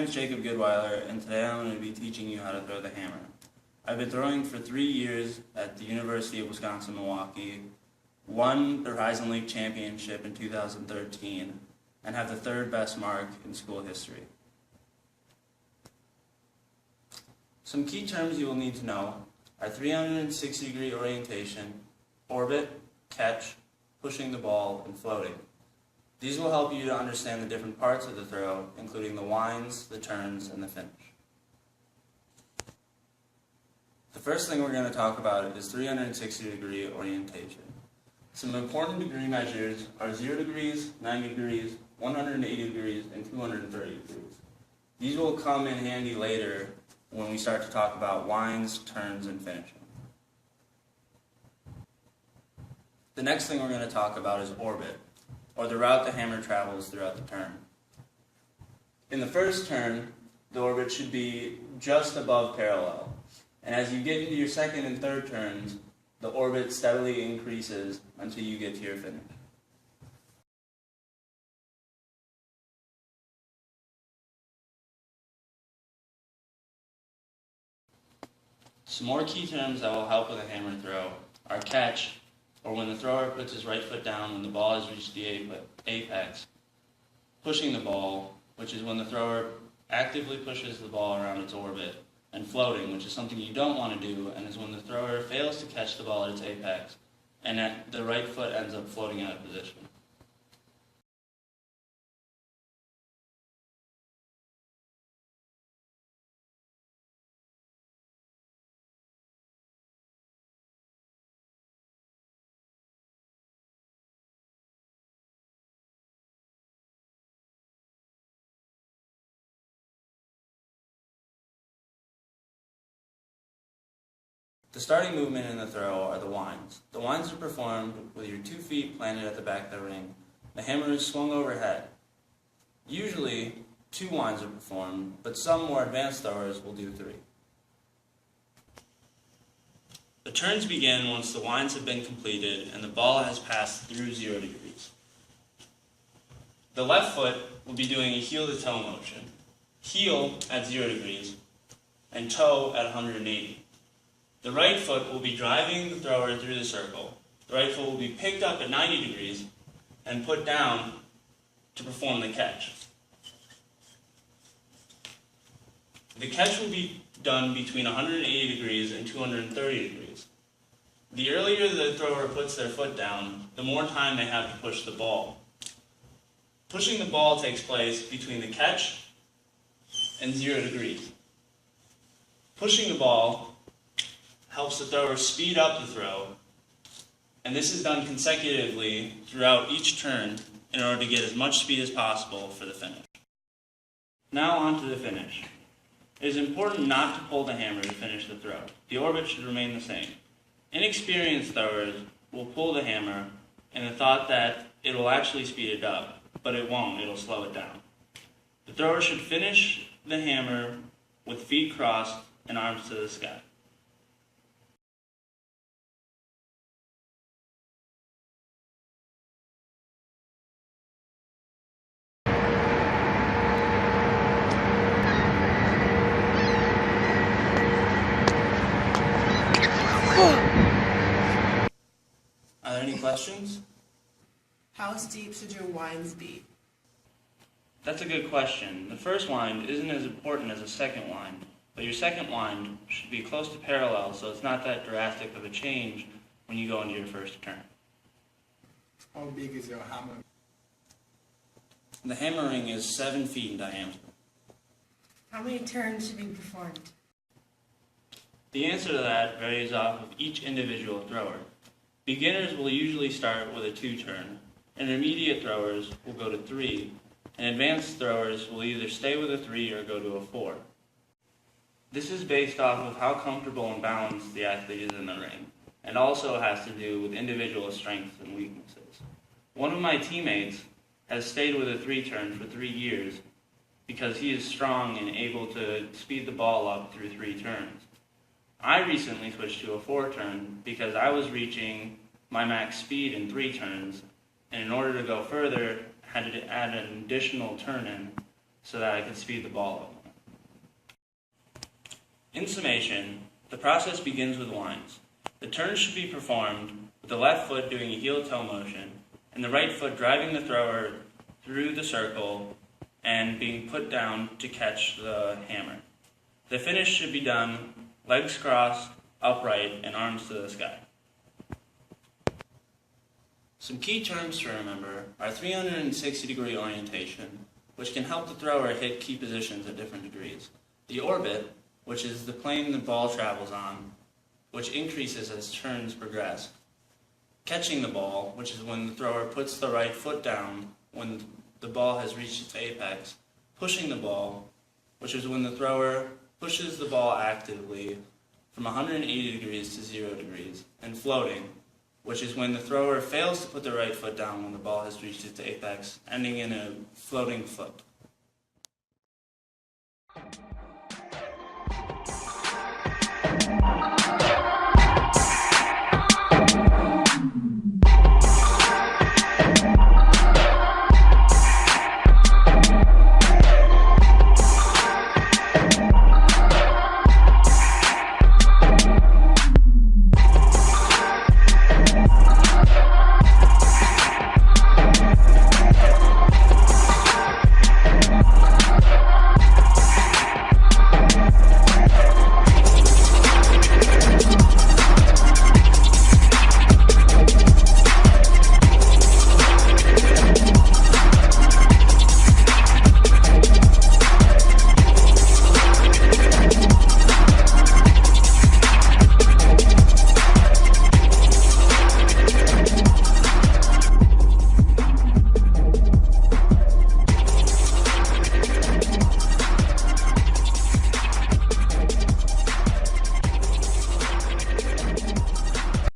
is Jacob Goodweiler, and today I'm going to be teaching you how to throw the hammer. I've been throwing for 3 years at the University of Wisconsin-Milwaukee, won the Horizon League Championship in 2013, and have the third best mark in school history. Some key terms you will need to know are 360-degree orientation, orbit, catch, pushing the ball, and floating. These will help you to understand the different parts of the throw, including the winds, the turns, and the finish. The first thing we're going to talk about is 360-degree orientation. Some important degree measures are 0 degrees, 90 degrees, 180 degrees, and 230 degrees. These will come in handy later when we start to talk about winds, turns, and finishing. The next thing we're going to talk about is orbit, or the route the hammer travels throughout the turn. In the first turn, the orbit should be just above parallel, and as you get into your second and third turns, the orbit steadily increases until you get to your finish. Some more key terms that will help with a hammer throw are catch, or when the thrower puts his right foot down when the ball has reached the apex, pushing the ball, which is when the thrower actively pushes the ball around its orbit, and floating, which is something you don't want to do, and is when the thrower fails to catch the ball at its apex, and the right foot ends up floating out of position. The starting movement in the throw are the winds. The winds are performed with your 2 feet planted at the back of the ring. The hammer is swung overhead. Usually, 2 winds are performed, but some more advanced throwers will do 3. The turns begin once the winds have been completed and the ball has passed through 0 degrees. The left foot will be doing a heel-to-toe motion. Heel at 0 degrees and toe at 180. The right foot will be driving the thrower through the circle. The right foot will be picked up at 90 degrees and put down to perform the catch. The catch will be done between 180 degrees and 230 degrees. The earlier the thrower puts their foot down, the more time they have to push the ball. Pushing the ball takes place between the catch and 0 degrees. Pushing the ball helps the thrower speed up the throw, and this is done consecutively throughout each turn in order to get as much speed as possible for the finish. Now on to the finish. It is important not to pull the hammer to finish the throw. The orbit should remain the same. Inexperienced throwers will pull the hammer in the thought that it will actually speed it up, but it won't, it'll slow it down. The thrower should finish the hammer with feet crossed and arms to the sky. Are there any questions? How steep should your winds be? That's a good question. The first wind isn't as important as the second wind, but your second wind should be close to parallel so it's not that drastic of a change when you go into your first turn. How big is your hammer? The hammer ring is 7 feet in diameter. How many turns should be performed? The answer to that varies off of each individual thrower. Beginners will usually start with a 2-turn, intermediate throwers will go to 3, and advanced throwers will either stay with a 3 or go to a 4. This is based off of how comfortable and balanced the athlete is in the ring, and also has to do with individual strengths and weaknesses. One of my teammates has stayed with a 3-turn for 3 years because he is strong and able to speed the ball up through 3 turns. I recently switched to a 4-turn because I was reaching my max speed in 3 turns, and in order to go further, had to add an additional turn in so that I could speed the ball up. In summation, the process begins with winds. The turn should be performed with the left foot doing a heel-toe motion, and the right foot driving the thrower through the circle and being put down to catch the hammer. The finish should be done legs crossed, upright, and arms to the sky. Some key terms to remember are 360-degree orientation, which can help the thrower hit key positions at different degrees. The orbit, which is the plane the ball travels on, which increases as turns progress. Catching the ball, which is when the thrower puts the right foot down when the ball has reached its apex. Pushing the ball, which is when the thrower pushes the ball actively from 180 degrees to 0 degrees. And floating, which is when the thrower fails to put the right foot down when the ball has reached its apex, ending in a floating foot.